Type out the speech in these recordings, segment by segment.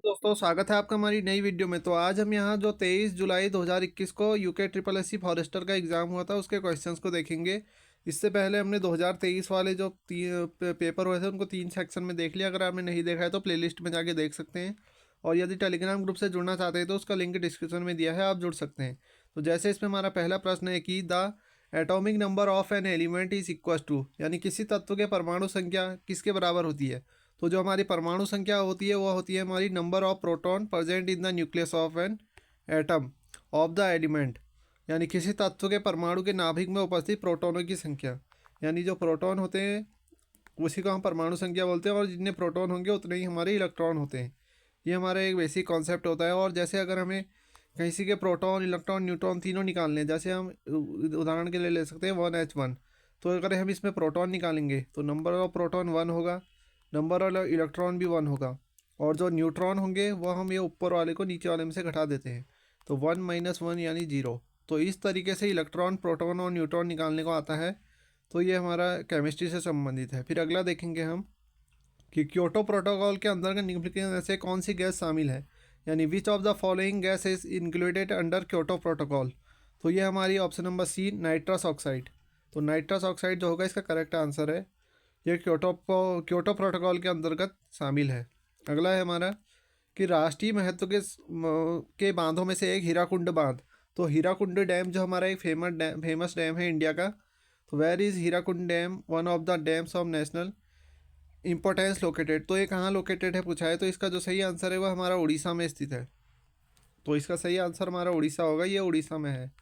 दोस्तों, स्वागत है आपका हमारी नई वीडियो में। तो आज हम यहाँ जो 23 जुलाई 2021 को UK triple S C forester का एग्ज़ाम हुआ था उसके क्वेश्चंस को देखेंगे। इससे पहले हमने 2023 वाले जो पेपर हुए थे उनको 3 सेक्शन में देख लिया। अगर आपने नहीं देखा है तो प्लेलिस्ट में जाके देख सकते हैं। और यदि टेलीग्राम ग्रुप से जुड़ना चाहते हैं तो उसका लिंक डिस्क्रिप्शन में दिया है, आप जुड़ सकते हैं। तो जैसे इसमें हमारा पहला प्रश्न है कि the atomic number of an element is equal to, यानी किसी तत्व के परमाणु संख्या किसके बराबर होती है। तो जो हमारी परमाणु संख्या होती है वह होती है हमारी number of proton present in the nucleus of an atom of the element, यानी किसी तत्व के परमाणु के नाभिक में उपस्थित प्रोटॉनों की संख्या। यानी जो प्रोटॉन होते हैं उसी को हम परमाणु संख्या बोलते हैं, और जितने प्रोटॉन होंगे उतने ही हमारे इलेक्ट्रॉन होते हैं। ये हमारा एक बेसिक कॉन्सेप्ट होता है। और जैसे अगर हमें कहीं से के प्रोटॉन, इलेक्ट्रॉन, न्यूट्रॉन तीनों निकालने हैं, जैसे हम उदाहरण के लिए ले सकते हैं 1H1। तो अगर हम इसमें प्रोटॉन निकालेंगे तो नंबर ऑफ प्रोटॉन 1 होगा, नंबर ऑफ इलेक्ट्रॉन भी 1 होगा, और जो न्यूट्रॉन होंगे वह हम ये ऊपर वाले को नीचे वाले में से घटा देते हैं, तो 1 - 1 यानी 0। तो इस तरीके से इलेक्ट्रॉन, प्रोटॉन और न्यूट्रॉन निकालने को आता है। तो ये हमारा केमिस्ट्री से संबंधित है। फिर अगला देखेंगे हम कि क्योटो प्रोटोकॉल के अंतर्गत निम्नलिखित में से कौन सी गैस शामिल है, यानी which of the following gas is included under Kyoto protocol. तो ये हमारी option number C, nitrous oxide. तो नाइट्रस ऑक्साइड जो होगा इसका करेक्ट आंसर है। ये क्योटो प्रोटोकॉल के अंतर्गत शामिल है। अगला है हमारा कि राष्ट्रीय महत्व के बांधों में से एक हीराकुंड बांध। तो हीराकुंड डैम जो हमारा एक फेमस डैम है इंडिया का। तो where is Hirakud dam one of the dams of national importance located. तो ये कहाँ लोकेटेड है पूछा है, तो इसका जो सही आंसर है वह हमारा उड़ीसा में स्थित है। तो इसका सही आंसर हमारा उड़ीसा होगा, ये उड़ीसा में है।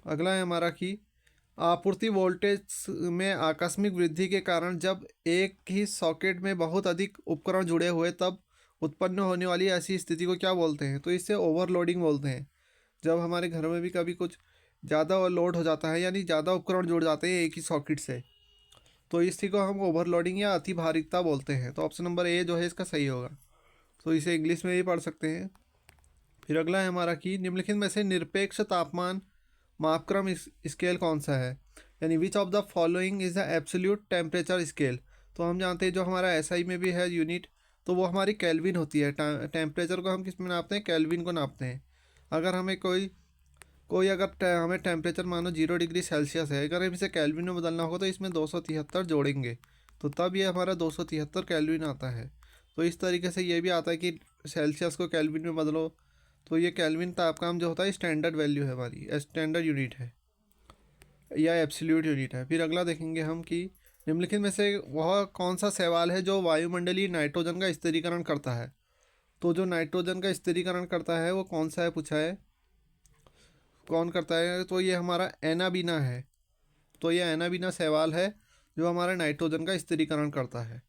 अगला है हमारा कि आपूर्ति वोल्टेज में आकस्मिक वृद्धि के कारण जब एक ही सॉकेट में बहुत अधिक उपकरण जुड़े हुए तब उत्पन्न होने वाली ऐसी स्थिति को क्या बोलते हैं। तो इससे ओवरलोडिंग बोलते हैं। जब हमारे घर में भी कभी कुछ ज़्यादा लोड हो जाता है, यानी ज़्यादा उपकरण जुड़ जाते हैं एक ही सॉकेट से, तो इसी को हम ओवरलोडिंग या अति भारिता बोलते हैं। तो ऑप्शन नंबर ए जो है इसका सही होगा। तो इसे इंग्लिश में भी पढ़ सकते हैं। फिर अगला है हमारा कि निम्नलिखित में से निरपेक्ष तापमान मापक्रम स्केल कौन सा है, यानी which of the following is the absolute temperature scale. तो हम जानते हैं जो हमारा एसआई में भी है यूनिट, तो वो हमारी केल्विन होती है। टेम्परेचर को हम किस में नापते हैं, केल्विन को नापते हैं। अगर हमें कोई कोई अगर हमें टेम्परेचर मानो 0 डिग्री सेल्सियस है, अगर हम इसे केल्विन में बदलना होगा तो इसमें 273 जोड़ेंगे, तो तब ये हमारा 273 केल्विन आता है। तो इस तरीके से ये भी आता है कि सेल्सियस को केल्विन में बदलो। तो ये केल्विन तापमान जो होता है स्टैंडर्ड वैल्यू है, हमारी स्टैंडर्ड यूनिट है या एब्सोल्यूट यूनिट है। फिर अगला देखेंगे हम कि निम्नलिखित में से वह कौन सा शैवाल है जो वायुमंडलीय नाइट्रोजन का स्थिरीकरण करता है। तो जो नाइट्रोजन का स्थिरीकरण करता है वो कौन सा है पूछा है, कौन करता है। तो ये हमारा एनाबीना है। तो ये एनाबीना शैवाल है जो हमारा नाइट्रोजन का स्थिरीकरण करता है।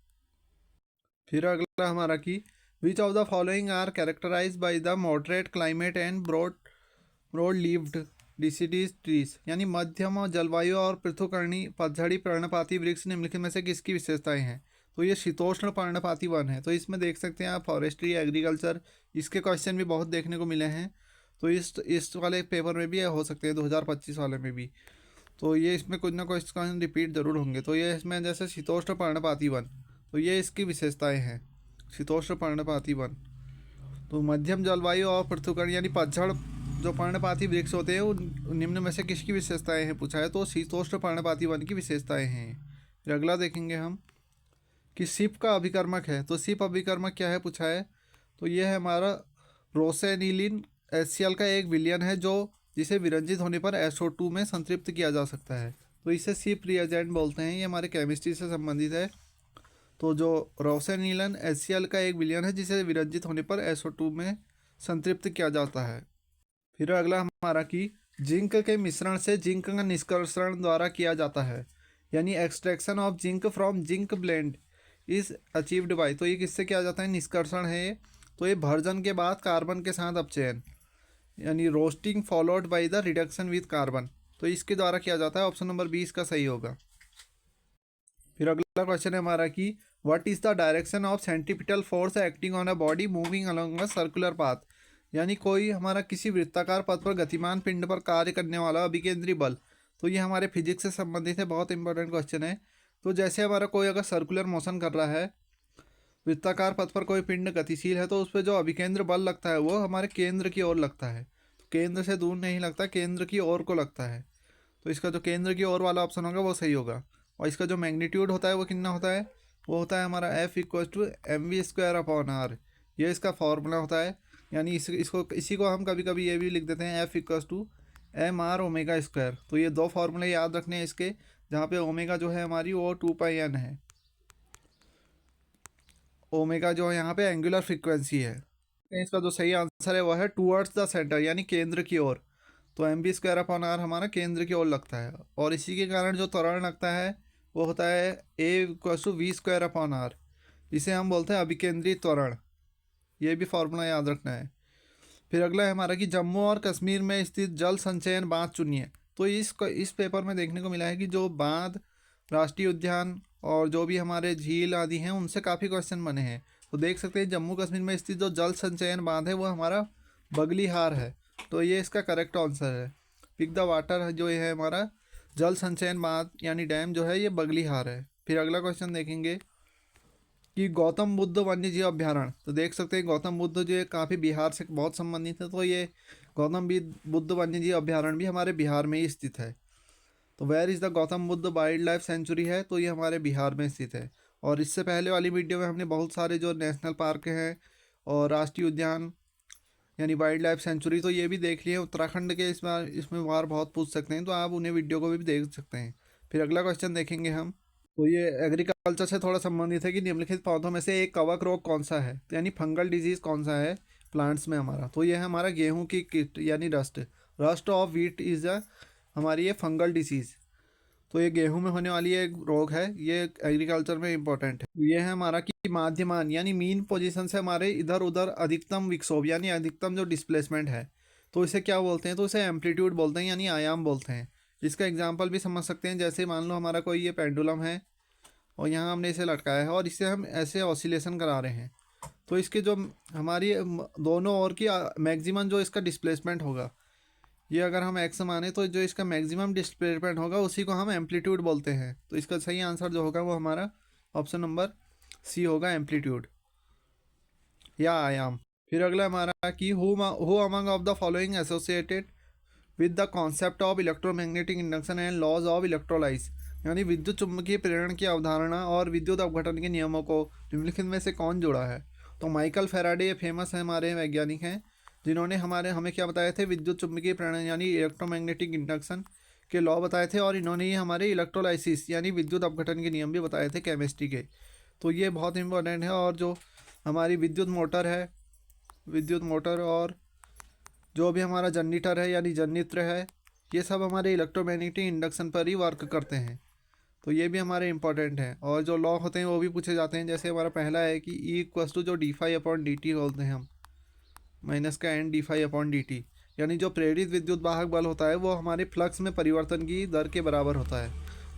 फिर अगला हमारा कि which of the following are characterise by the moderate climate and broad leaved deciduous trees, यानी मध्यम जलवायु और पृथुकर्णी पतझड़ी पर्णपाती वृक्ष निम्नलिखित में से किसकी विशेषताएं हैं। तो ये शीतोष्ण पर्णपाती वन है। तो इसमें देख सकते हैं आप फॉरेस्ट्री, एग्रीकल्चर, इसके क्वेश्चन भी बहुत देखने को मिले हैं। तो इस वाले पेपर में भी हो सकते हैं 2025 वाले में भी। तो ये इसमें कुछ ना कुछ क्वेश्चन रिपीट जरूर होंगे। तो ये इसमें जैसे शीतोष्ण पर्णपाती वन, तो ये इसकी विशेषताएं हैं, शीतोष्ण पर्णपाती वन। तो मध्यम जलवायु और पृथुकर्ण यानी पतझड़ जो पर्णपाती वृक्ष होते हैं उन निम्न में से किसकी विशेषताएं हैं पूछा है, तो शीतोष्ण पर्णपाती वन की विशेषताएं हैं। फिर अगला देखेंगे हम कि सिप का अभिकर्मक है। तो सिप अभिकर्मक क्या है पूछा है, तो ये है हमारा रोसेनिलिन HCl का एक विलयन है जो जिसे विरंजित होने पर SO2 में संतृप्त किया जा सकता है। तो इसे सिप रिएजेंट बोलते हैं। ये हमारे केमिस्ट्री से संबंधित है। तो जो रोसेनिलन HCl का एक विलयन है जिसे विरंजित होने पर SO2 में संतृप्त किया जाता है। फिर अगला हमारा कि जिंक के मिश्रण से जिंक का निष्कर्षण द्वारा किया जाता है, यानी extraction of zinc from zinc blende is achieved by. तो ये किससे किया जाता है, निष्कर्षण है ये। तो ये भर्जन के बाद कार्बन के साथ अपचयन, यानी roasting followed by the reduction with carbon, तो इसके द्वारा किया जाता है। ऑप्शन नंबर 20 का सही होगा। फिर अगला क्वेश्चन है हमारा कि what is the direction of centripetal force acting on a body moving along a circular path, यानी कोई हमारा किसी वृत्ताकार पथ पर गतिमान पिंड पर कार्य करने वाला अभिकेंद्री बल। तो ये हमारे फिजिक्स से संबंधित है, बहुत इंपॉर्टेंट क्वेश्चन है। तो जैसे हमारा कोई अगर सर्कुलर मोशन कर रहा है वृत्ताकार पथ पर कोई पिंड गतिशील है तो उस पर जो अभिकेंद्र बल लगता है वो हमारे केंद्र की ओर लगता है, तो केंद्र से दूर नहीं लगता, केंद्र की ओर को लगता है। तो इसका जो केंद्र की ओर वाला ऑप्शन होगा वो सही होगा। और इसका जो मैग्नीट्यूड होता है वो कितना होता है, वो होता है हमारा F=mv²/r। ये इसका फॉर्मूला होता है। यानी इसी को हम कभी कभी ये भी लिख देते हैं F=mr⍵²। तो ये दो फार्मूले याद रखने हैं इसके, जहाँ पे ओमेगा जो है हमारी वो 2πn है। ओमेगा जो है यहाँ पे एंगुलर फ्रीक्वेंसी है। इसका जो सही आंसर है वह है टूवर्ड्स द सेंटर, यानी केंद्र की ओर। तो mv²/r हमारा केंद्र की ओर लगता है, और इसी के कारण जो त्वरण लगता है वो होता है A=v²/r। इसे हम बोलते हैं अभिकेंद्री त्वरण। ये भी फॉर्मूला याद रखना है। फिर अगला है हमारा कि जम्मू और कश्मीर में स्थित जल संचयन बांध चुनिए। तो इस पेपर में देखने को मिला है कि जो बांध, राष्ट्रीय उद्यान और जो भी हमारे झील आदि हैं उनसे काफ़ी क्वेश्चन बने हैं। तो देख सकते हैं जम्मू कश्मीर में स्थित जो जल संचयन बांध है वो हमारा बगलीहार है। तो ये इसका करेक्ट आंसर है। पिक द वाटर जो है हमारा जल संचयन बांध यानी डैम जो है ये बगलीहार है। फिर अगला क्वेश्चन देखेंगे कि गौतम बुद्ध वन्य जीव अभ्यारण्य। तो देख सकते हैं गौतम बुद्ध जो है काफ़ी बिहार से बहुत संबंधित है, तो ये गौतम बुद्ध वन्य जीव अभ्यारण्य भी हमारे बिहार में ही स्थित है। तो where is the Gautam Buddha wildlife sanctuary है, तो ये हमारे बिहार में स्थित है। और इससे पहले वाली वीडियो में हमने बहुत सारे जो नेशनल पार्क हैं और राष्ट्रीय उद्यान यानी वाइल्ड लाइफ सेंचुरी, तो ये भी देख लिए। उत्तराखंड के इसमें बार बहुत पूछ सकते हैं, तो आप उन्हें वीडियो को भी देख सकते हैं। फिर अगला क्वेश्चन देखेंगे हम। तो ये एग्रीकल्चर से थोड़ा संबंधित है कि निम्नलिखित पौधों में से एक कवक रोग कौन सा है, तो यानी फंगल डिजीज कौन सा है प्लांट्स में हमारा। तो ये है हमारा गेहूं की किट यानी रस्ट ऑफ वीट इज हमारी ये फंगल डिजीज़। तो ये गेहूं में होने वाली एक रोग है, ये एग्रीकल्चर में इंपॉर्टेंट है। ये है हमारा कि माध्यमान यानी मीन पोजीशन से हमारे इधर उधर अधिकतम विक्षोभ यानी अधिकतम जो डिस्प्लेसमेंट है, तो इसे क्या बोलते हैं, तो इसे एम्पलीट्यूड बोलते हैं यानी आयाम बोलते हैं। इसका एग्जाम्पल भी समझ सकते हैं, जैसे मान लो हमारा कोई ये पेंडुलम है और यहाँ हमने इसे लटकाया है और इससे हम ऐसे ऑसिलेशन करा रहे हैं। तो इसके जो हमारी दोनों ओर की मैक्सिमम जो इसका डिस्प्लेसमेंट होगा, ये अगर हम एक्स माने तो जो इसका मैक्सिमम डिस्प्लेसमेंट होगा उसी को हम एम्पलीट्यूड बोलते हैं। तो इसका सही आंसर जो होगा वो हमारा ऑप्शन नंबर सी होगा, एम्पलीट्यूड या आयाम। फिर अगला हमारा कि who among of the following associated with the concept of electromagnetic induction and laws of electrolysis, यानी विद्युत चुम्बकीय प्रेरण की अवधारणा और विद्युत अपघटन के नियमों को निम्नलिखित में से कौन जोड़ा है। तो माइकल फैराडे ये फेमस है, हमारे वैज्ञानिक हैं जिन्होंने हमें क्या बताए थे, विद्युत चुम्बकीय प्रेरण यानी इलेक्ट्रोमैग्नेटिक इंडक्शन के लॉ बताए थे, और इन्होंने ही हमारे इलेक्ट्रोलाइसिस यानी विद्युत अपघटन के नियम भी बताए थे केमिस्ट्री के। तो ये बहुत इंपॉर्टेंट है। और जो हमारी विद्युत मोटर है, विद्युत मोटर और जो भी हमारा जनरेटर है यानी जनित्र है, ये सब हमारे इलेक्ट्रोमैग्नेटिक इंडक्शन पर ही वर्क करते हैं। तो ये भी हमारे इंपॉर्टेंट हैं। और जो लॉ होते हैं वो भी पूछे जाते हैं, जैसे हमारा पहला है कि E जो d∅/dt बोलते हैं हम, माइनस का n d∅/dt, यानी जो प्रेरित विद्युत वाहक बल होता है वो हमारे फ्लक्स में परिवर्तन की दर के बराबर होता है,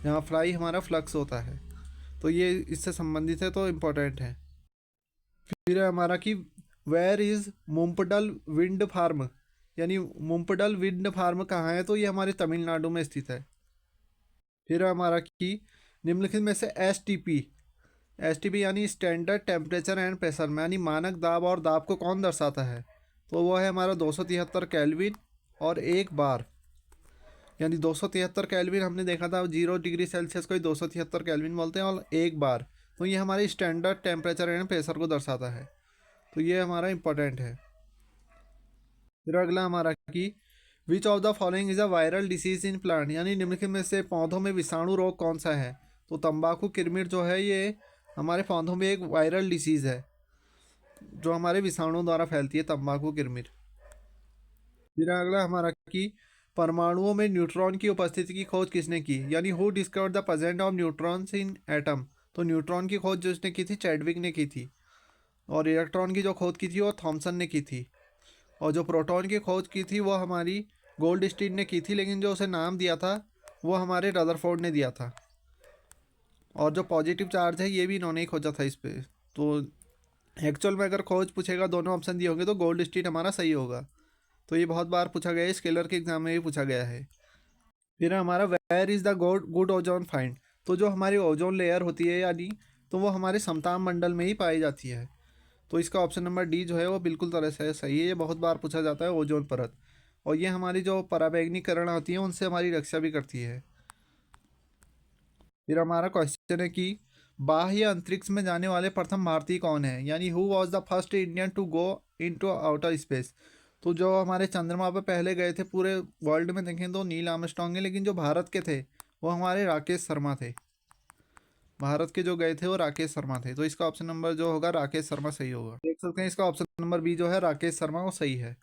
जहाँ फ्लाई हमारा फ्लक्स होता है। तो ये इससे संबंधित है, तो इम्पोर्टेंट है। फिर है हमारा कि वेयर इज़ मुम्पडल विंड फार्म, यानी मुम्पडल विंड फार्म कहाँ है, तो ये हमारे तमिलनाडु में स्थित है। फिर है हमारा कि निम्नलिखित में से एस टी पी यानी स्टैंडर्ड टेम्परेचर एंड प्रेशर में यानी मानक दाब और दाब को कौन दर्शाता है, तो वो है हमारा 273 केल्विन और 1 बार। यानी 273 केल्विन हमने देखा था 0 डिग्री सेल्सियस को ही 273 केल्विन बोलते हैं, और 1 बार तो ये हमारे स्टैंडर्ड टेम्परेचर एंड प्रेशर को दर्शाता है। तो ये हमारा इंपॉर्टेंट है। फिर अगला हमारा कि which of the following is a viral disease in plant, यानी निम्नलिखित में से पौधों में विषाणु रोग कौन सा है। तो तंबाकू किरमिट जो है ये हमारे पौधों में एक वायरल डिसीज़ है जो हमारे विषाणु द्वारा फैलती है, तंबाकू किरमिट। फिर अगला हमारा कि परमाणुओं में न्यूट्रॉन की उपस्थिति की खोज किसने की, यानी who discovered the presence of neutrons in atom. तो न्यूट्रॉन की खोज जिसने की थी चैडविक ने की थी, और इलेक्ट्रॉन की जो खोज की थी वो थॉमसन ने की थी, और जो प्रोटॉन की खोज की थी वो हमारी गोल्डस्टीन ने की थी, लेकिन जो उसे नाम दिया था वो हमारे रदरफोर्ड ने दिया था। और जो पॉजिटिव चार्ज है ये भी इन्होंने ही खोजा था इस पर। तो एक्चुअल में अगर खोज पूछेगा, दोनों ऑप्शन दिए होंगे, तो गोल्ड स्टीन हमारा सही होगा। तो ये बहुत बार पूछा गया है, स्केलर के एग्जाम में भी पूछा गया है। फिर हमारा where is the good ozone find. तो जो हमारी ओजोन लेयर होती है यानी तो वो हमारे समताप मंडल में ही पाई जाती है। तो इसका ऑप्शन नंबर डी जो है वो बिल्कुल तरह से सही है। ये बहुत बार पूछा जाता है, ओजोन परत। और ये हमारी जो पराबैंगनीकरण होती है उनसे हमारी रक्षा भी करती है। फिर हमारा क्वेश्चन है कि बाह्य अंतरिक्ष में जाने वाले प्रथम भारतीय कौन है, यानी who was the first Indian to go into outer space. तो जो हमारे चंद्रमा पर पहले गए थे पूरे वर्ल्ड में देखें तो नील आर्मस्ट्रांग है, लेकिन जो भारत के थे वो हमारे राकेश शर्मा थे। भारत के जो गए थे वो राकेश शर्मा थे। तो इसका ऑप्शन नंबर जो होगा राकेश शर्मा सही होगा। देख सकते हैं इसका ऑप्शन नंबर बी जो है राकेश शर्मा वो सही है।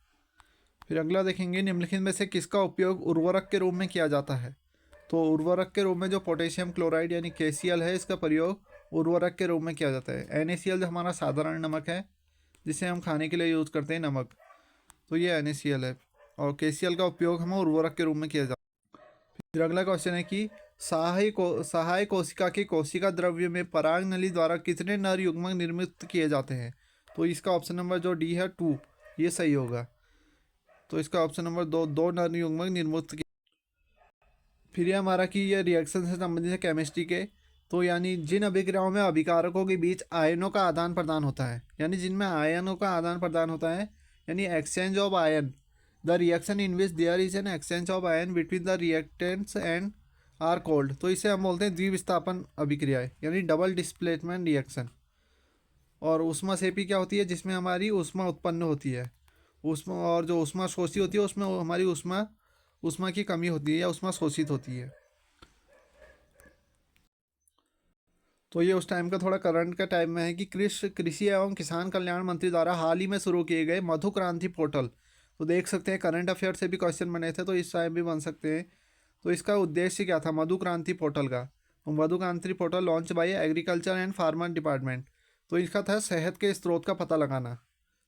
फिर अगला देखेंगे, निम्नलिखित में से किसका उपयोग उर्वरक के रूप में किया जाता है। तो उर्वरक के रूप में जो पोटेशियम क्लोराइड यानी KCl है, इसका प्रयोग उर्वरक के रूप में किया जाता है। NaCl जो हमारा साधारण नमक है जिसे हम खाने के लिए यूज़ करते हैं नमक, तो ये NaCl है। और KCl का उपयोग हम उर्वरक के रूप में किया जाता है। फिर अगला क्वेश्चन है कि सहाय कोशिका के कोशिका द्रव्य में पराग नली द्वारा कितने नर युग्मक निर्मित किए जाते हैं। तो इसका ऑप्शन नंबर जो डी है 2, ये सही होगा। तो इसका ऑप्शन नंबर दो नर युग्मक निर्मित। फिर ये हमारा कि ये रिएक्शन से संबंधित है केमिस्ट्री के। तो यानी जिन अभिक्रियाओं में अभिकारकों के बीच आयनों का आदान प्रदान होता है, यानी जिनमें आयनों का आदान प्रदान होता है, यानी exchange of ion, the reaction in which there is an exchange of ion between the reactants and are called. तो इसे हम बोलते हैं द्विविस्थापन अभिक्रियाएं, यानी डबल डिस्प्लेसमेंट रिएक्शन। और ऊष्मा सेपी क्या होती है, जिसमें हमारी ऊष्मा उत्पन्न होती है ऊष्मा, और जो ऊष्मा शोषी होती है उसमें हमारी ऊष्मा की कमी होती है या ऊष्मा शोषित होती है। तो ये उस टाइम का थोड़ा करंट का टाइम में है कि कृषि एवं किसान कल्याण मंत्री द्वारा हाल ही में शुरू किए गए मधु क्रांति पोर्टल। तो देख सकते हैं करंट अफेयर से भी क्वेश्चन बने थे, तो इस टाइम भी बन सकते हैं। तो इसका उद्देश्य क्या था मधु क्रांति पोर्टल का। तो मधु क्रांति portal launch by agriculture and farmer department. तो इसका था शहद के स्रोत का पता लगाना।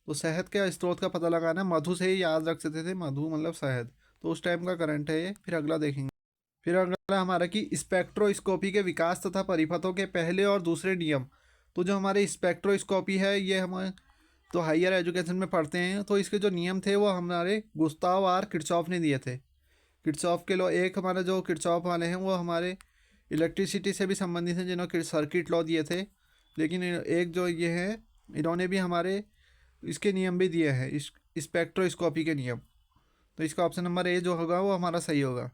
तो शहद के स्रोत का पता लगाना, मधु से ही याद रख सकते थे, मधु मतलब शहद। तो उस टाइम का करंट है ये। फिर अगला देखेंगे। फिर अगला हमारा कि स्पेक्ट्रोस्कोपी के विकास तथा परिपथों के पहले और दूसरे नियम। तो जो हमारे स्पेक्ट्रोस्कोपी है ये हम तो हायर एजुकेशन में पढ़ते हैं। तो इसके जो नियम थे वो हमारे गुस्ताव आर किरचॉफ ने दिए थे। किरचॉफ के लॉ, एक हमारा जो किरचॉफ वाले हैं वो हमारे इलेक्ट्रिसिटी से भी संबंधित हैं, जिन्होंने सर्किट लॉ दिए थे। लेकिन एक जो ये हैं इन्होंने भी हमारे इसके नियम भी दिए हैं, स्पेक्ट्रोस्कोपी के नियम। तो इसका ऑप्शन नंबर ए जो होगा वो हमारा सही होगा।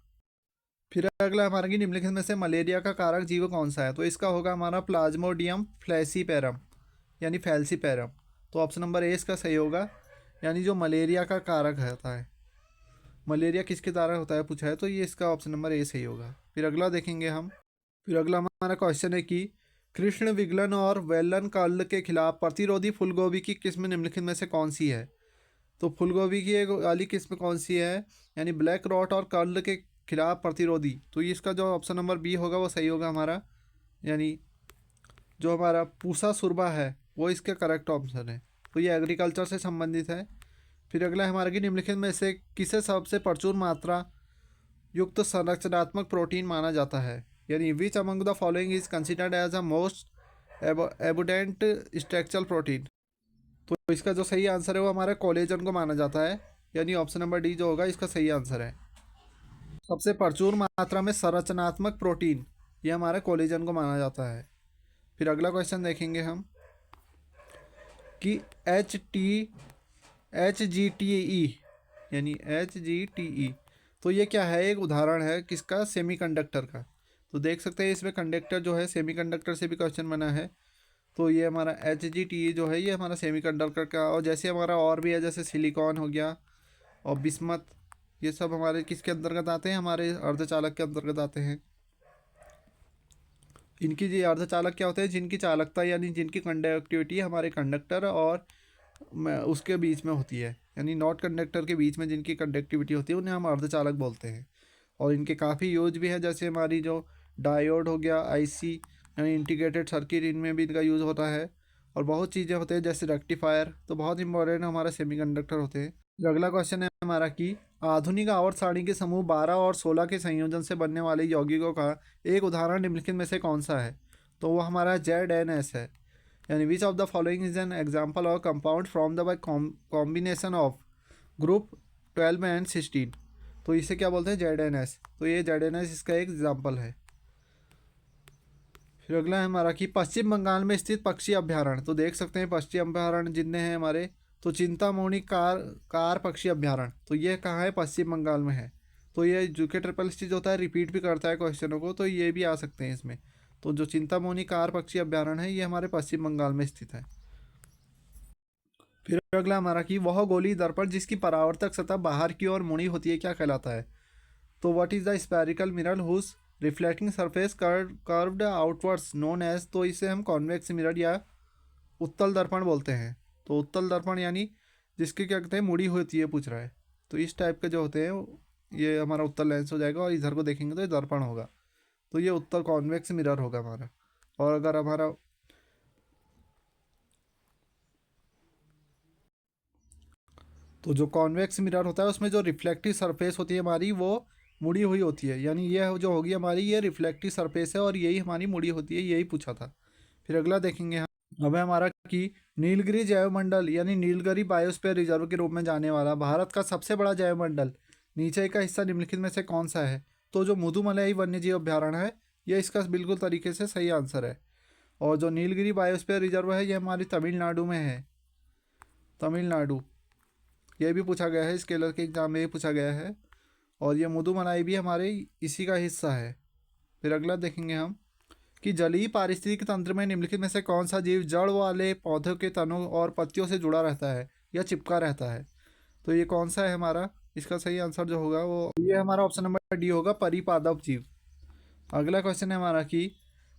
फिर अगला हमारा कि निम्नलिखित में से मलेरिया का कारक जीव कौन सा है। तो इसका होगा हमारा प्लाज्मोडियम फ्लैसीपेरम यानी फैल्सीपेरम। तो ऑप्शन नंबर ए इसका सही होगा, यानी जो मलेरिया का कारक होता है, मलेरिया किसके द्वारा होता है पूछा है, तो ये इसका ऑप्शन नंबर ए सही होगा। फिर अगला देखेंगे हम। फिर अगला हमारा क्वेश्चन है कि कृष्ण विगलन और वेलन कर्ल के खिलाफ प्रतिरोधी फूलगोभी की किस्म निम्नलिखित में से कौन सी है। तो फूलगोभी की एक वाली किस्म कौन सी है, यानी ब्लैक रॉट और कर्ल के खिलाफ प्रतिरोधी। तो ये इसका जो ऑप्शन नंबर बी होगा वो सही होगा हमारा, यानी जो हमारा पूसा सुरबा है वो इसका करेक्ट ऑप्शन है। तो ये एग्रीकल्चर से संबंधित है। फिर अगला हमारा कि निम्नलिखित में से किसे सबसे प्रचुर मात्रा युक्त संरचनात्मक प्रोटीन माना जाता है, यानी which among the following is considered as a most abundant structural protein. तो इसका जो सही आंसर है वो हमारा कोलेजन को माना जाता है, यानी ऑप्शन नंबर डी जो होगा इसका सही आंसर है। सबसे प्रचुर मात्रा में संरचनात्मक प्रोटीन ये हमारे कोलेजन को माना जाता है। फिर अगला क्वेश्चन देखेंगे हम कि HGTE यानी HGTE, तो ये क्या है, एक उदाहरण है किसका, सेमीकंडक्टर का। तो देख सकते हैं इसमें कंडक्टर जो है सेमीकंडक्टर से भी क्वेश्चन बना है। तो ये हमारा HGTE जो है ये हमारा सेमीकंडक्टर का, और जैसे हमारा और भी है जैसे सिलिकॉन हो गया और बिस्मथ, ये सब हमारे किसके अंतर्गत आते हैं, हमारे अर्धचालक के अंतर्गत आते हैं। इनकी जो अर्धचालक क्या होते हैं, जिनकी चालकता यानी जिनकी कंडक्टिविटी हमारे कंडक्टर और उसके बीच में होती है, यानी नॉट कंडक्टर के बीच में जिनकी कंडक्टिविटी होती है उन्हें हम अर्धचालक बोलते हैं। और इनके काफ़ी यूज भी है, जैसे हमारी जो डायोड हो गया, IC यानी इंटीग्रेटेड सर्किट, इनमें भी इनका यूज़ होता है। और बहुत चीज़ें होते हैं जैसे रेक्टिफायर, तो बहुत इंपॉर्टेंट हमारा सेमीकंडक्टर होते हैं। फिर अगला क्वेश्चन है हमारा कि आधुनिक आवर्त सारणी के समूह 12 और 16 के संयोजन से बनने वाले यौगिकों का एक उदाहरण निम्नलिखित में से कौन सा है। तो वो हमारा ZNS है, यानी which of the following is an example of compound from the by combination of group 12 and 16। तो इसे क्या बोलते हैं, ZNS। तो ये ZNS इसका एक एग्जाम्पल है। फिर अगला है हमारा कि पश्चिम बंगाल में स्थित पक्षी अभ्यारण्य। तो देख सकते हैं पक्षी अभ्यारण्य जितने हैं हमारे, तो चिंतामणि कार पक्षी अभ्यारण्य, तो ये कहाँ है, पश्चिम बंगाल में है। तो ये जीके ट्रिपल एस जो होता है रिपीट भी करता है क्वेश्चनों को, तो ये भी आ सकते हैं इसमें। तो जो चिंतामणि कार पक्षी अभ्यारण्य है ये हमारे पश्चिम बंगाल में स्थित है। फिर अगला हमारा कि वह गोली दर्पण जिसकी परावर्तक सतह बाहर की ओर मुड़ी होती है क्या कहलाता है। तो what is the spherical mirror whose reflecting surface curved outwards known as, तो इसे हम कॉन्वेक्स मिरर या उत्तल दर्पण बोलते हैं। तो उत्तल दर्पण यानी जिसकी क्या कहते हैं मुड़ी होती है पूछ रहा है, तो इस टाइप के जो होते हैं ये हमारा उत्तल लेंस हो जाएगा, और इधर को देखेंगे तो ये दर्पण होगा, तो ये उत्तल कॉन्वेक्स मिरर होगा हमारा। और अगर हमारा तो जो कॉन्वेक्स मिरर होता है उसमें जो रिफ्लेक्टिव सरफेस होती है हमारी वो मुड़ी हुई होती है, यानी ये जो होगी हमारी ये रिफ्लेक्टिव सरफेस है और यही हमारी मुड़ी होती है, यही पूछा था। फिर अगला देखेंगे हम, अब है हमारा कि नीलगिरी जैवमंडल यानी नीलगिरी बायोस्फीयर रिजर्व के रूप में जाने वाला भारत का सबसे बड़ा जैवमंडल नीचे का हिस्सा निम्नलिखित में से कौन सा है। तो जो मुदुमलाई वन्यजीव अभ्यारण्य है ये इसका बिल्कुल तरीके से सही आंसर है। और जो नीलगिरी बायोस्फीयर रिजर्व है ये हमारी तमिलनाडु में है, तमिलनाडु। ये भी पूछा गया है, स्केलर के एग्जाम में भी पूछा गया है, और ये मुदुमलाई भी हमारे इसी का हिस्सा है। फिर अगला देखेंगे हम कि जलीय पारिस्थितिक तंत्र में निम्नलिखित में से कौन सा जीव जड़ वाले पौधों के तनों और पत्तियों से जुड़ा रहता है या चिपका रहता है। तो ये कौन सा है हमारा, इसका सही आंसर जो होगा वो ये हमारा ऑप्शन नंबर डी होगा, परिपादप जीव। अगला क्वेश्चन है हमारा कि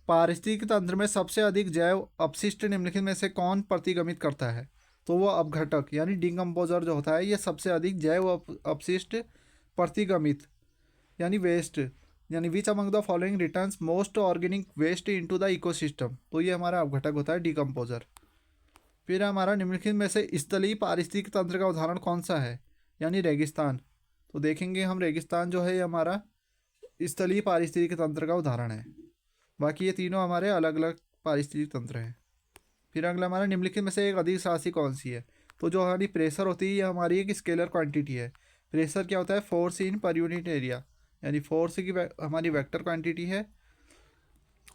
पारिस्थितिक तंत्र में सबसे अधिक जैव अपशिष्ट निम्नलिखित में से कौन प्रतिगमित करता है। तो वो अपघटक यानी डिकम्पोजर जो होता है ये सबसे अधिक जैव अपशिष्ट प्रतिगमित यानी वेस्ट, यानी which among the following returns most organic waste into the ecosystem, तो ये हमारा अपघटक होता है डिकम्पोजर। फिर हमारा निम्नलिखित में से स्थलीय पारिस्थितिक तंत्र का उदाहरण कौन सा है, यानी रेगिस्तान। तो देखेंगे हम रेगिस्तान जो है ये हमारा स्थलीय पारिस्थितिक तंत्र का उदाहरण है, बाकी ये तीनों हमारे अलग अलग पारिस्थितिक तंत्र हैं। फिर अगला हमारा निम्नलिखित में से एक अधिक राशि कौन सी है। तो जो हमारी प्रेशर होती है ये हमारी एक स्केलर क्वांटिटी है। प्रेशर क्या होता है, force in per unit area, यानी फोर्स की हमारी वेक्टर क्वांटिटी है।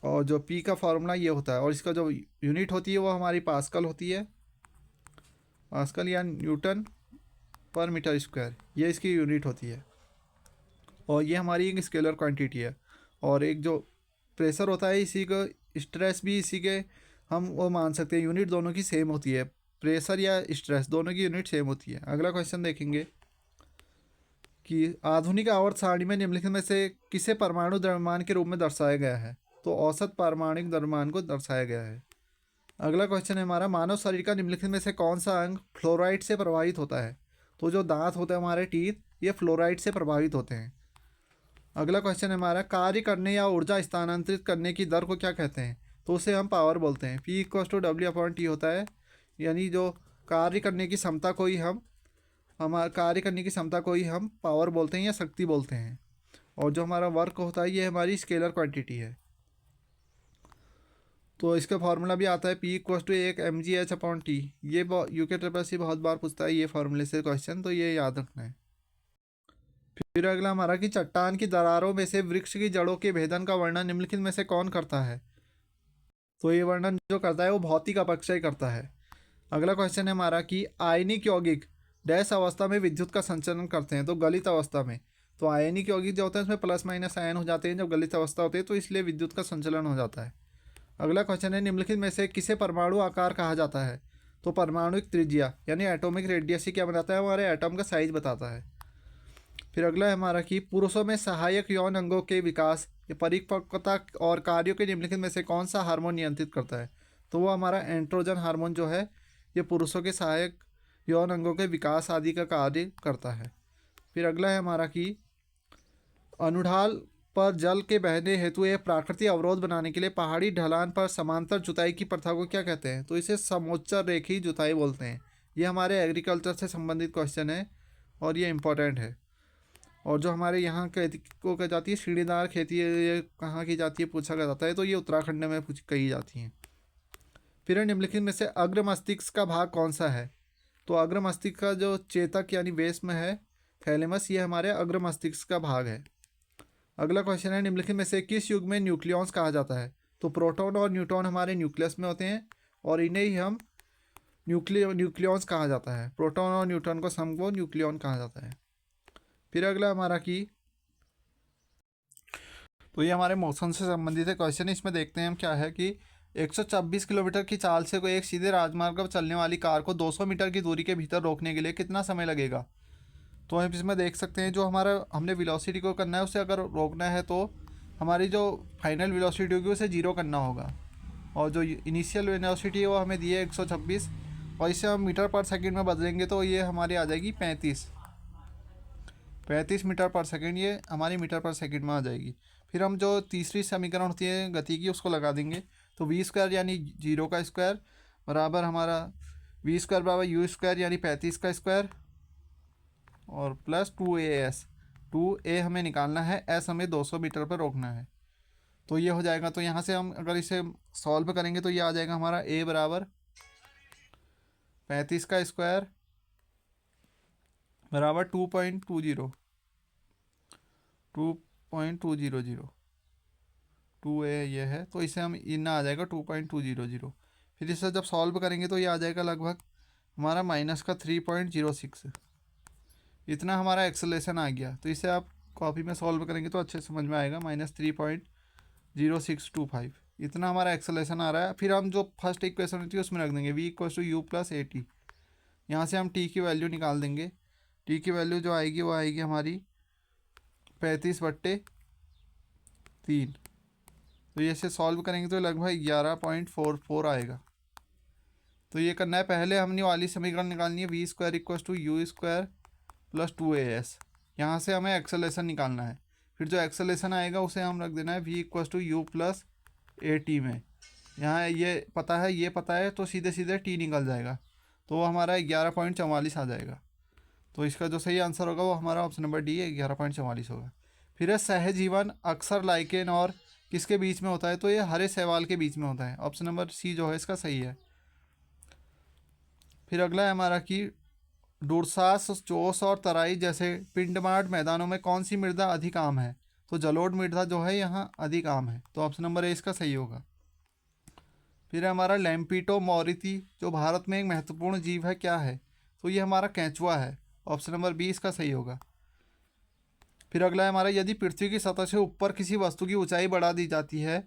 और जो पी का फॉर्मूला ये होता है, और इसका जो यूनिट होती है वो हमारी पास्कल होती है, पास्कल या न्यूटन पर मीटर स्क्वायर, ये इसकी यूनिट होती है। और ये हमारी एक स्केलर क्वांटिटी है। और एक जो प्रेशर होता है इसी को, स्ट्रेस भी इसी के हम वो मान सकते हैं, यूनिट दोनों की सेम होती है, प्रेशर या स्ट्रेस दोनों की यूनिट सेम होती है। अगला क्वेश्चन देखेंगे कि आधुनिक आवर्त सारणी में निम्नलिखित में से किसे परमाणु द्रव्यमान के रूप में दर्शाया गया है। तो औसत पारमाणविक द्रव्यमान को दर्शाया गया है। अगला क्वेश्चन है हमारा, मानव शरीर का निम्नलिखित में से कौन सा अंग फ्लोराइड से प्रभावित होता है। तो जो दांत होते हैं हमारे टीथ ये फ्लोराइड से प्रभावित होते हैं। अगला क्वेश्चन है हमारा, कार्य करने या ऊर्जा स्थानांतरित करने की दर को क्या कहते हैं। तो उसे हम पावर बोलते हैं, P equals to W upon T होता है, यानी जो कार्य करने की क्षमता को ही हमारा कार्य करने की क्षमता को ही हम पावर बोलते हैं या शक्ति बोलते हैं। और जो हमारा वर्क होता है ये हमारी स्केलर क्वांटिटी है। तो इसका फार्मूला भी आता है पी इक्वस टू एक M G H upon T, ये यूके ट्रिपल सी बहुत बार पूछता है ये फार्मूले से क्वेश्चन, तो ये याद रखना है। फिर अगला हमारा कि चट्टान की दरारों में से वृक्ष की जड़ों के भेदन का वर्णन निम्नलिखित में से कौन करता है। तो ये वर्णन जो करता है वो भौतिक अपक्षय करता है। अगला क्वेश्चन है हमारा कि आयनिक यौगिक डैश अवस्था में विद्युत का संचलन करते हैं। तो गलित अवस्था में। तो आयनिक यौगिक जो होता है उसमें प्लस माइनस आयन हो जाते हैं जब गलित अवस्था होती है, तो इसलिए विद्युत का संचलन हो जाता है। अगला क्वेश्चन है, निम्नलिखित में से किसे परमाणु आकार कहा जाता है। तो परमाणुक त्रिज्या यानी एटॉमिक रेडियस ही क्या बनाता है, हमारे एटम का साइज बताता है। फिर अगला है हमारा कि पुरुषों में सहायक यौन अंगों के विकास या परिपक्वता और कार्यों के निम्नलिखित में से कौन सा हार्मोन नियंत्रित करता है। तो वो हमारा एंड्रोजन हार्मोन जो है ये पुरुषों के सहायक यौन अंगों के विकास आदि का कार्य करता है। फिर अगला है हमारा कि अनुढाल पर जल के बहने हेतु एक प्राकृतिक अवरोध बनाने के लिए पहाड़ी ढलान पर समांतर जुताई की प्रथा को क्या कहते हैं। तो इसे समोच्चर रेखी जुताई बोलते हैं। ये हमारे एग्रीकल्चर से संबंधित क्वेश्चन है और ये इम्पोर्टेंट है। और जो हमारे यहाँ को कही जाती है सीढ़ीदार खेती, ये कहाँ की जाती है पूछा जाता है, तो ये उत्तराखंड में कही जाती हैं। फिर निम्नलिखित में से अग्र मस्तिष्क का भाग कौन सा है। तो अग्र मस्तिष्क का जो चेतक यानी बेस में है थैलेमस, ये हमारे अग्र मस्तिष्क का भाग है। अगला क्वेश्चन है, निम्नलिखित में से किस युग में न्यूक्लियॉन्स कहा जाता है। तो प्रोटॉन और न्यूट्रॉन हमारे न्यूक्लियस में होते हैं और इन्हें ही हम न्यूक्लियॉन्स कहा जाता है। प्रोटॉन और न्यूट्रॉन को सम को न्यूक्लियॉन कहा जाता है। फिर अगला हमारा की, तो ये हमारे मोशन से संबंधित है क्वेश्चन। इसमें देखते हैं हम क्या है कि 126 किलोमीटर की चाल से कोई एक सीधे राजमार्ग पर चलने वाली कार को 200 मीटर की दूरी के भीतर रोकने के लिए कितना समय लगेगा। तो हम इसमें देख सकते हैं जो हमारा हमने वेलोसिटी को करना है उसे अगर रोकना है तो हमारी जो फाइनल वेलोसिटी होगी उसे जीरो करना होगा, और जो इनिशियल वेलोसिटी है वो हमें दी है 126, और इसे हम मीटर पर सेकंड में बदलेंगे तो ये हमारी आ जाएगी 35 मीटर पर सेकंड, ये हमारी मीटर पर सेकंड में आ जाएगी। फिर हम जो तीसरी समीकरण होती है गति की उसको लगा देंगे, तो वी स्क्वायर यानी जीरो का स्क्वायर बराबर हमारा वी स्क्वायर बराबर यू स्क्वायर यानी 35 का स्क्वायर और प्लस 2AS। 2A हमें निकालना है, S हमें 200 मीटर पर रोकना है, तो ये हो जाएगा। तो यहाँ से हम अगर इसे सॉल्व करेंगे तो ये आ जाएगा हमारा A बराबर 35 का स्क्वायर बराबर 2.200 2A ये है, तो इसे हम इतना आ जाएगा 2.200। फिर इसे जब सॉल्व करेंगे तो ये आ जाएगा लगभग हमारा माइनस का 3.06, इतना हमारा एक्सेलेरेशन आ गया। तो इसे आप कॉपी में सॉल्व करेंगे तो अच्छे समझ में आएगा, -3.0625 इतना हमारा एक्सेलेरेशन आ रहा है। फिर हम जो फर्स्ट इक्वेशन होती है उसमें रख देंगे v = u + at। यहाँ से हम t की वैल्यू निकाल देंगे, t की वैल्यू जो आएगी वो आएगी हमारी 35/3। तो ये से सॉल्व करेंगे तो लगभग 11.44 आएगा। तो ये करना है, पहले हमने वाली समीकरण निकालनी है v² = u² + 2AS। यहाँ से हमें एक्सेलेरेशन निकालना है, फिर जो एक्सेलेरेशन आएगा उसे हम रख देना है v = u + at में। यहाँ ये पता है तो सीधे सीधे t निकल जाएगा, तो वो हमारा 11.44 आ जाएगा। तो इसका जो सही आंसर होगा वो हमारा ऑप्शन नंबर डी है, 11.44 होगा। फिर है सहजीवन अक्सर लाइकेन और किसके बीच में होता है, तो ये हरे शैवाल के बीच में होता है, ऑप्शन नंबर सी जो है इसका सही है। फिर अगला है हमारा कि डुरसास, चोस और तराई जैसे पिंडमार्ड मैदानों में कौन सी मृदा अधिक आम है, तो जलोढ़ मृदा जो है यहाँ अधिक आम है, तो ऑप्शन नंबर ए इसका सही होगा। फिर है हमारा लैम्पिटो मॉरिटी जो भारत में एक महत्वपूर्ण जीव है क्या है, तो ये हमारा केंचुआ है, ऑप्शन नंबर बी इसका सही होगा। फिर अगला है हमारा यदि पृथ्वी की सतह से ऊपर किसी वस्तु की ऊंचाई बढ़ा दी जाती है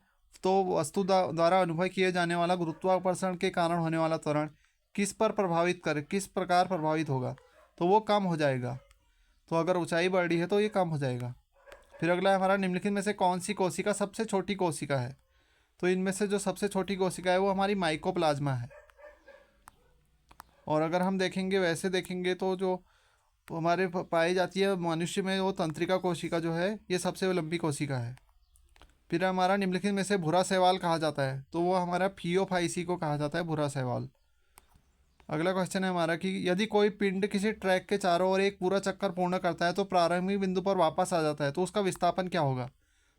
तो वस्तु द्वारा अनुभव किए जाने वाला गुरुत्वाकर्षण के कारण होने वाला त्वरण किस प्रकार प्रभावित होगा, तो वो कम हो जाएगा। तो अगर ऊंचाई बढ़ रही है तो ये कम हो जाएगा। फिर अगला है हमारा निम्नलिखित में से कौन सी कोशिका सबसे छोटी कोशिका है, तो इनमें से जो सबसे छोटी कोशिका है वो हमारी माइकोप्लाज्मा है। और अगर हम वैसे देखेंगे तो जो हमारे पाई जाती है मनुष्य में वो तंत्रिका कोशिका जो है ये सबसे लंबी कोशिका है। फिर हमारा निम्नलिखित में से भूरा शैवाल कहा जाता है, तो वो हमारा फियोफाइसी को कहा जाता है भूरा शैवाल। अगला क्वेश्चन है हमारा कि यदि कोई पिंड किसी ट्रैक के चारों ओर एक पूरा चक्कर पूर्ण करता है तो प्रारंभिक बिंदु पर वापस आ जाता है, तो उसका विस्थापन क्या होगा,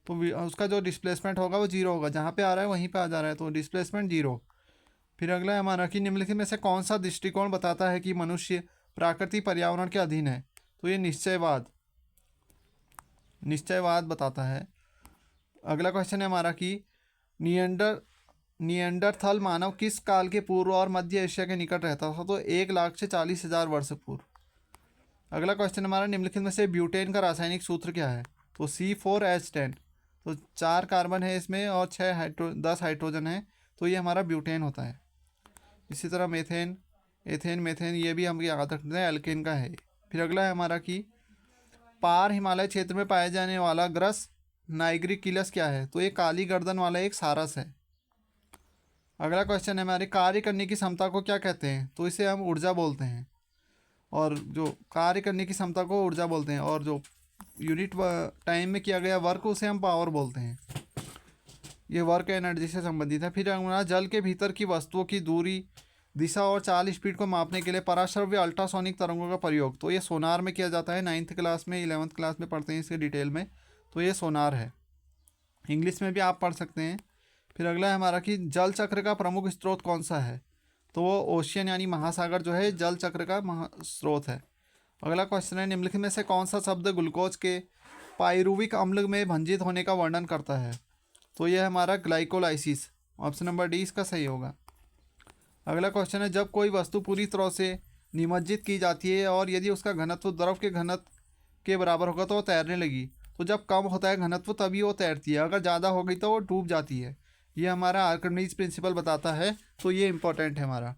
तो उसका जो डिस्प्लेसमेंट होगा वो जीरो होगा, जहाँ पे आ रहा है वहीं पे आ जा रहा है, तो डिस्प्लेसमेंट जीरो। फिर अगला है हमारा कि निम्नलिखित में से कौन सा दृष्टिकोण बताता है कि मनुष्य प्राकृतिक पर्यावरण के अधीन है, तो ये निश्चयवाद बताता है। अगला क्वेश्चन है हमारा कि निएंडरथल मानव किस काल के पूर्व और मध्य एशिया के निकट रहता था, तो 1,00,000 से 40,000 वर्ष पूर्व। अगला क्वेश्चन हमारा निम्नलिखित में से ब्यूटेन का रासायनिक सूत्र क्या है, तो C4H10। तो 4 कार्बन है इसमें और 10 हाइड्रोजन है, तो ये हमारा ब्यूटेन होता है। इसी तरह मेथेन ये भी हम याद रखते हैं एल्केन का है। फिर अगला है हमारा कि पार हिमालय क्षेत्र में पाए जाने वाला ग्रस नाइग्रिकिलस क्या है, तो ये काली गर्दन वाला एक सारस है। अगला क्वेश्चन है हमारे कार्य करने की क्षमता को क्या कहते हैं, तो इसे हम ऊर्जा बोलते हैं, और जो कार्य करने की क्षमता को ऊर्जा बोलते हैं, और जो यूनिट टाइम में किया गया वर्क उसे हम पावर बोलते हैं। ये वर्क एनर्जी से संबंधित है। फिर हमारा जल के भीतर की वस्तुओं की दूरी, दिशा और चाल स्पीड को मापने के लिए पराश्रव्य अल्ट्रासोनिक तरंगों का प्रयोग, तो ये सोनार में किया जाता है। 9th क्लास में 11th क्लास में पढ़ते हैं इसके डिटेल में, तो ये सोनार है, इंग्लिश में भी आप पढ़ सकते हैं। फिर अगला है हमारा कि जल चक्र का प्रमुख स्रोत कौन सा है, तो वो ओशियन यानी महासागर जो है जल चक्र का स्रोत है। अगला क्वेश्चन है निम्नलिखित में से कौन सा शब्द ग्लूकोज के पाइरुविक अम्ल में भंजित होने का वर्णन करता है, तो ये हमारा ग्लाइकोलाइसिस, ऑप्शन नंबर डी इसका सही होगा। अगला क्वेश्चन है, जब कोई वस्तु पूरी तरह से निमज्जित की जाती है और यदि उसका घनत्व द्रव के घनत्व के बराबर होगा तो वो तैरने लगी। तो जब कम होता है घनत्व तभी वो तैरती है, अगर ज़्यादा हो गई तो वो डूब जाती है। ये हमारा आर्किमिडीज प्रिंसिपल बताता है, तो ये इंपॉर्टेंट है हमारा।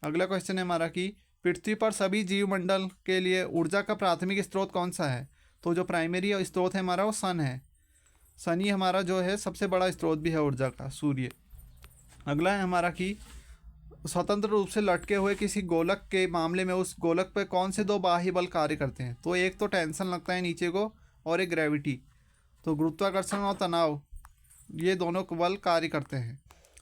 अगला क्वेश्चन है हमारा कि पृथ्वी पर सभी जीवमंडल के लिए ऊर्जा का प्राथमिक स्रोत कौन सा है। तो जो प्राइमरी स्रोत है हमारा वो सन है। सन ही हमारा जो है सबसे बड़ा स्रोत भी है ऊर्जा का, सूर्य। अगला है हमारा कि स्वतंत्र रूप से लटके हुए किसी गोलक के मामले में उस गोलक पर कौन से दो बाह्य बल कार्य करते हैं। तो एक तो टेंशन लगता है नीचे को और एक ग्रेविटी। तो गुरुत्वाकर्षण और तनाव, ये दोनों बल कार्य करते हैं।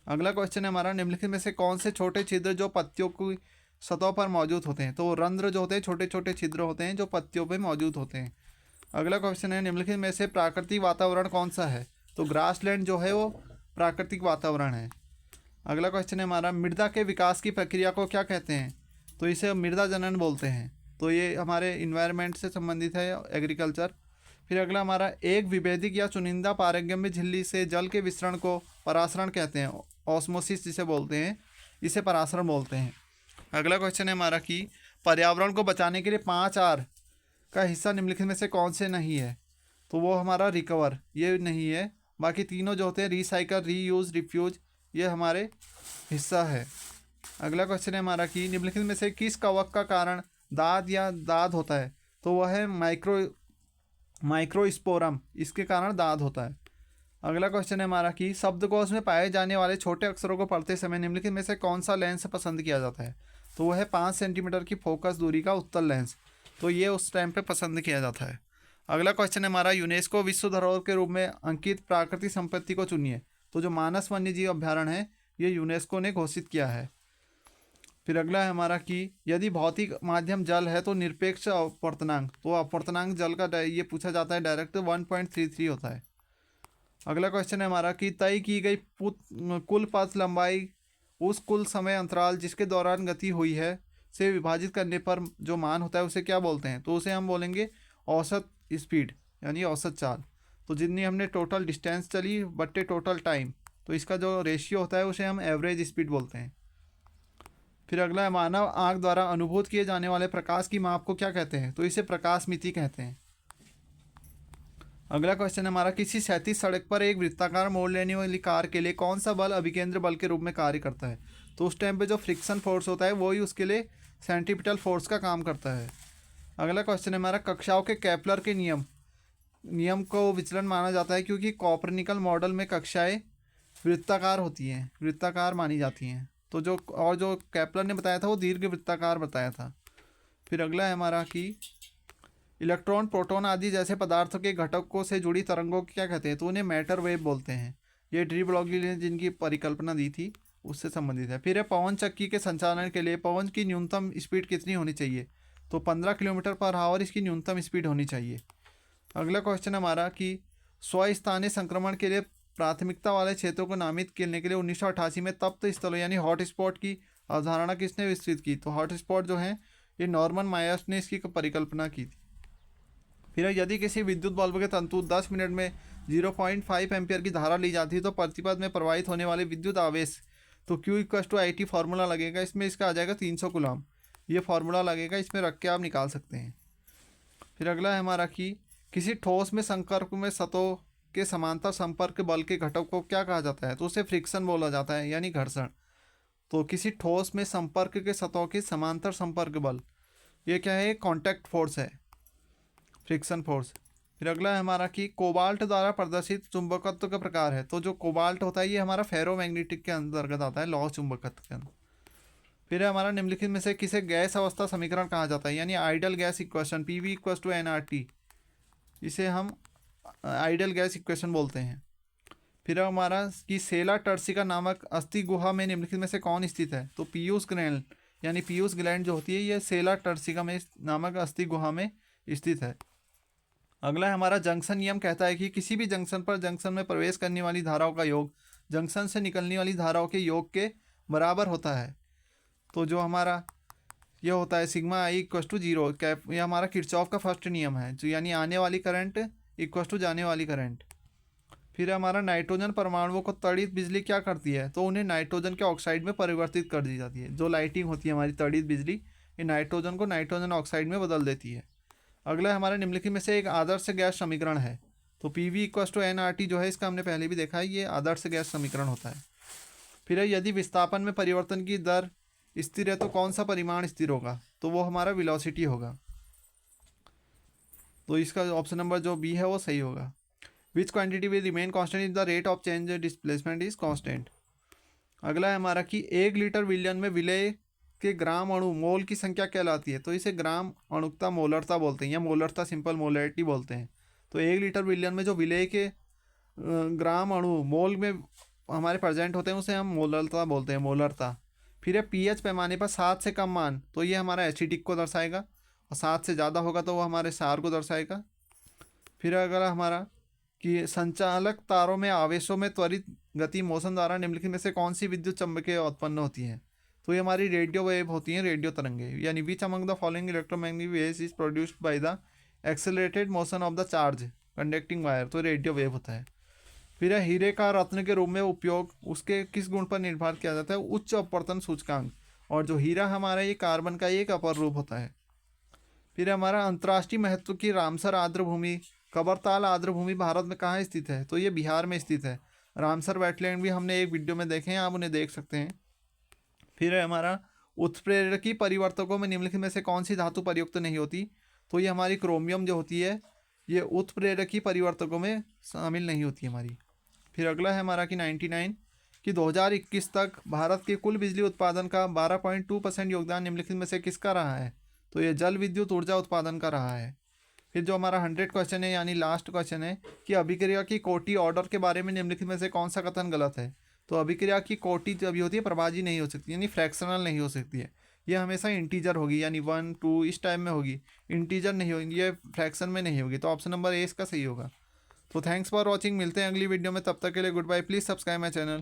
अगला क्वेश्चन है हमारा, निम्नलिखित में से कौन से छोटे छिद्र जो पत्तियों की सतह पर मौजूद होते हैं। तो रंध्र जो होते हैं छोटे छोटे छिद्र होते हैं जो पत्तियों पर मौजूद होते हैं। अगला क्वेश्चन है, निम्नलिखित में से प्राकृतिक वातावरण कौन सा है। तो ग्रासलैंड जो है वो प्राकृतिक वातावरण है। अगला क्वेश्चन है हमारा, मृदा के विकास की प्रक्रिया को क्या कहते हैं। तो इसे मृदा जनन बोलते हैं। तो ये हमारे इन्वायरमेंट से संबंधित है, एग्रीकल्चर। फिर अगला हमारा, एक विभेदिक या चुनिंदा पारगम्य झिल्ली से जल के विसरण को परासरण कहते हैं, ऑस्मोसिस जिसे बोलते हैं, इसे परासरण बोलते हैं। अगला क्वेश्चन है हमारा कि पर्यावरण को बचाने के लिए 5R का हिस्सा निम्नलिखित में से कौन से नहीं है। तो वो हमारा रिकवर, ये नहीं है। बाकी तीनों जो होते हैं रिसाइकल, रीयूज, रिफ्यूज, ये हमारे हिस्सा है। अगला क्वेश्चन है हमारा कि निम्नलिखित में से किस कवक का कारण दाद या दाद होता है। तो वह है माइक्रोस्पोरम, इसके कारण दाद होता है। अगला क्वेश्चन है हमारा कि शब्दकोश में पाए जाने वाले छोटे अक्षरों को पढ़ते समय निम्नलिखित में से कौन सा लेंस पसंद किया जाता है। तो वह है 5 सेंटीमीटर की फोकस दूरी का उत्तल लेंस। तो ये उस टाइम पे पसंद किया जाता है। अगला क्वेश्चन है हमारा, यूनेस्को विश्व धरोहर के रूप में अंकित प्राकृतिक संपत्ति को चुनिए। तो जो मानस वन्यजीव अभ्यारण्य है ये यूनेस्को ने घोषित किया है। फिर अगला है हमारा कि यदि भौतिक माध्यम जल है तो निरपेक्ष अपवर्तनांक, तो अपवर्तनांक जल का ये पूछा जाता है डायरेक्ट, 1.33 होता है। अगला क्वेश्चन है हमारा कि तय की गई कुल पथ लंबाई उस कुल समय अंतराल जिसके दौरान गति हुई है से विभाजित करने पर जो मान होता है उसे क्या बोलते हैं। तो उसे हम बोलेंगे औसत स्पीड, यानी औसत चाल। तो जितनी हमने टोटल डिस्टेंस चली बट्टे टोटल टाइम, तो इसका जो रेशियो होता है उसे हम एवरेज स्पीड बोलते हैं। फिर अगला है, मानव आँख द्वारा अनुभूत किए जाने वाले प्रकाश की माप को क्या कहते हैं। तो इसे प्रकाश मिति कहते हैं। अगला क्वेश्चन है हमारा, किसी क्षैतिज सड़क पर एक वृत्ताकार मोड़ लेने वाली कार के लिए कौन सा बल अभिकेंद्र बल के रूप में कार्य करता है। तो उस टाइम पे जो फ्रिक्शन फोर्स होता है वही उसके लिए सेंट्रीपिटल फोर्स का काम करता है। अगला क्वेश्चन है हमारा, कक्षाओं के केपलर के नियम को विचलन माना जाता है क्योंकि कॉपरनिकल मॉडल में कक्षाएं वृत्ताकार होती हैं, वृत्ताकार मानी जाती हैं। तो जो केपलर ने बताया था वो दीर्घ वृत्ताकार बताया था। फिर अगला है हमारा कि इलेक्ट्रॉन, प्रोटॉन आदि जैसे पदार्थों के घटकों से जुड़ी तरंगों को क्या कहते हैं। तो उन्हें मैटर वेव बोलते हैं। ये डी ब्रॉगली ने जिनकी परिकल्पना दी थी उससे संबंधित है। फिर है, पवन चक्की के संचालन के लिए पवन की न्यूनतम स्पीड कितनी होनी चाहिए। तो 15 किलोमीटर पर आवर इसकी न्यूनतम स्पीड होनी चाहिए। अगला क्वेश्चन हमारा कि स्वस्थानीय संक्रमण के लिए प्राथमिकता वाले क्षेत्रों को नामित करने के लिए 1988 में तप्त स्थलों यानी हॉट स्पॉट की अवधारणा किसने विस्तृत की। तो हॉट स्पॉट जो है ये नॉर्मन मायर्स ने इसकी परिकल्पना की थी। फिर यदि किसी विद्युत बल्ब के तंतु 10 मिनट में 0.5 एम्पियर की धारा ली जाती है तो प्रतिपद में प्रवाहित होने वाले विद्युत आवेश, तो Q=IT फार्मूला लगेगा, इसमें इसका आ जाएगा 300 कूलम। ये फार्मूला लगेगा, इसमें रख के आप निकाल सकते हैं। फिर अगला है हमारा कि किसी ठोस में संपर्क में सतहों के समांतर संपर्क बल के घटक को क्या कहा जाता है। तो उसे फ्रिक्शन बोला जाता है, यानी घर्षण। तो किसी ठोस में संपर्क के सतहों के समांतर संपर्क बल, ये क्या है, कॉन्टैक्ट फोर्स है, फ्रिक्शन फोर्स। फिर अगला है हमारा कि कोबाल्ट द्वारा प्रदर्शित चुंबकत्व का प्रकार है। तो जो कोबाल्ट होता है ये हमारा फेरोमैग्नेटिक के अंतर्गत आता है, लौह चुंबकत्व के अंदर। फिर है हमारा, निम्नलिखित में से किसे गैस अवस्था समीकरण कहा जाता है, यानी आइडियल गैस इक्वेशन, PV=nRT, इसे हम आइडियल गैस इक्वेशन बोलते हैं। फिर हमारा कि सेला टर्सिका नामक अस्थि गुहा में निम्नलिखित में से कौन स्थित है। तो पीयूष ग्लैंड, यानी पीयूष ग्लैंड जो होती है ये सेला टर्सिका में नामक अस्थि गुहा में स्थित है। अगला है हमारा, जंक्शन नियम कहता है कि किसी भी जंक्शन पर जंक्शन में प्रवेश करने वाली धाराओं का योग जंक्शन से निकलने वाली धाराओं के योग के बराबर होता है। तो जो हमारा ये होता है σI=0 कैप, ये हमारा किरचॉफ का फर्स्ट नियम है, जो यानी आने वाली करंट इक्वस टू जाने वाली करंट। फिर हमारा नाइट्रोजन परमाणुओं को तड़ित बिजली क्या करती है, तो उन्हें नाइट्रोजन के ऑक्साइड में परिवर्तित कर दी जाती है। जो लाइटिंग होती है हमारी तड़ित बिजली, ये नाइट्रोजन को नाइट्रोजन ऑक्साइड में बदल देती है। अगला हमारा निम्नलिखित में से एक आदर्श गैस समीकरण है, तो PV=NRT जो है इसका हमने पहले भी देखा है, ये आदर्श गैस समीकरण होता है। फिर यदि विस्थापन में परिवर्तन की दर स्थिर है तो कौन सा परिमाण स्थिर होगा, तो वो हमारा वेलोसिटी होगा। तो इसका ऑप्शन नंबर जो बी है वो सही होगा। विच quantity will remain constant if the rate of change displacement is constant. अगला है हमारा कि 1 लीटर विलयन में विलय के ग्राम अणु मोल की संख्या कहलाती है, तो इसे ग्राम अणुकता मोलरता बोलते हैं, या मोलरता सिंपल मोलरिटी बोलते हैं। तो 1 लीटर विलयन में जो विलय के ग्राम अणु मोल में हमारे प्रेजेंट होते हैं उसे हम मोलरता बोलते हैं, मोलरता। फिर है पीएच पैमाने पर 7 से कम मान, तो ये हमारा एसिडिक को दर्शाएगा, और 7 से ज़्यादा होगा तो वो हमारे सार को दर्शाएगा। फिर अगला हमारा कि संचालक तारों में आवेशों में त्वरित गति मोशन द्वारा निम्नलिखित में से कौन सी विद्युत चुम्बकीय उत्पन्न होती है, तो ये हमारी रेडियो वेव होती हैं, रेडियो तरंगे। यानी which among the following electromagnetic waves is produced by the accelerated motion of the charge conducting wire, तो रेडियो वेव होता है। फिर है हीरे का रत्न के रूप में उपयोग उसके किस गुण पर निर्भर किया जाता है, उच्च अपवर्तन सूचकांक। और जो हीरा हमारा ये कार्बन का एक अपर रूप होता है। फिर हमारा अंतर्राष्ट्रीय महत्व की रामसर आर्द्रभूमि कबरताल आर्द्रभूमि भारत में कहाँ स्थित है, तो ये बिहार में स्थित है। रामसर वेटलैंड भी हमने एक वीडियो में देखे हैं, आप उन्हें देख सकते हैं। फिर है हमारा उत्प्रेरकी परिवर्तकों में निम्नलिखित में से कौन सी धातु प्रयुक्त नहीं होती, तो ये हमारी क्रोमियम जो होती है ये उत्प्रेरकी परिवर्तकों में शामिल नहीं होती हमारी। फिर अगला है हमारा कि 99 कि 2021 तक भारत के कुल बिजली उत्पादन का 12.2% योगदान निम्नलिखित में से किसका रहा है, तो ये जल विद्युत ऊर्जा उत्पादन का रहा है। फिर जो हमारा 100 क्वेश्चन है यानी लास्ट क्वेश्चन है कि अभिक्रिया की कोटि ऑर्डर के बारे में निम्नलिखित में से कौन सा कथन गलत है, तो अभिक्रिया की कोटि जब होती है प्रभाजी नहीं हो सकती, यानी फ्रैक्शनल नहीं हो सकती है। ये हमेशा इंटीजर होगी, यानी 1 2 इस टाइप में होगी, इंटीजर नहीं होगी, ये फ्रैक्शन में नहीं होगी। तो ऑप्शन नंबर ए इसका सही होगा। तो थैंक्स फॉर वॉचिंग, मिलते हैं अगली वीडियो में, तब तक के लिए goodbye. Please subscribe my channel.